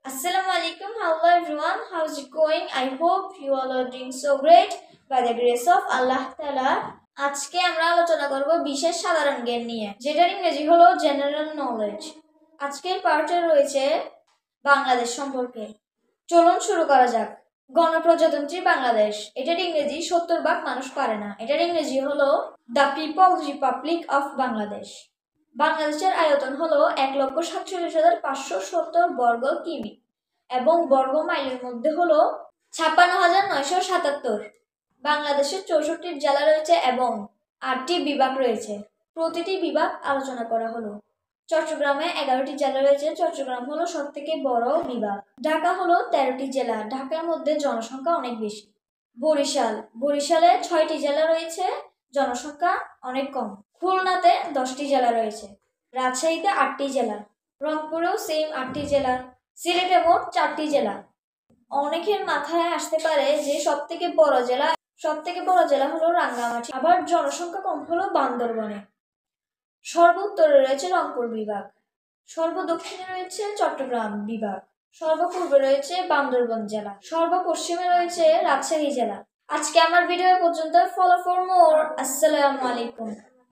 Assalamu alaikum. Hello everyone. How's it going? I hope you all are doing so great by the grace of Allah Taala. আজকে আমরা আলোচনা করব বিশেষ সাধারণ জ্ঞান নিয়ে, যেটার ইংরেজি হলো জেনারেল নলেজ। আজকের পার্টে রয়েছে বাংলাদেশ সম্পর্কে। চলুন শুরু করা যাক। গণপ্রজাতন্ত্রী বাংলাদেশ, এটার ইংরেজি 70% মানুষ পারে না। এটার ইংরেজি হলো the people's republic of Bangladesh. বাংলাদেশের আয়তন হলো 1,47,570 বর্গ কিমি এবং বর্গ মাইলের মধ্যে হলো 56,977। বাংলাদেশের 64টি জেলা রয়েছে এবং 8টি বিভাগ রয়েছে। প্রতিটি বিভাগ আলোচনা করা হলো। চট্টগ্রামে 11টি জেলা রয়েছে। চট্টগ্রাম হলো সবথেকে বড় বিভাগ। ঢাকা হলো 13টি জেলা। ঢাকার মধ্যে জনসংখ্যা অনেক বেশি। বরিশালে 6টি জেলা রয়েছে, জনসংখ্যা অনেক কম। খুলনাতে 10টি জেলা রয়েছে। রাজশাহীতে 8টি জেলা। রংপুরেও সেম 8টি জেলা। সিলেটে মোট 4টি জেলা। অনেকের মাথায় আসতে পারে যে সবথেকে বড় জেলা হলো রাঙ্গামাটি, আবার জনসংখ্যা কম হলো বান্দরবনে। সর্বোত্তরে রয়েছে রংপুর বিভাগ, সর্বদক্ষিণে রয়েছে চট্টগ্রাম বিভাগ, সর্বপূর্বে রয়েছে বান্দরবন জেলা, সর্বপশ্চিমে রয়েছে রাজশাহী জেলা। আজকে আমার ভিডিও পর্যন্ত। Follow for more. আসসালামু আলাইকুম।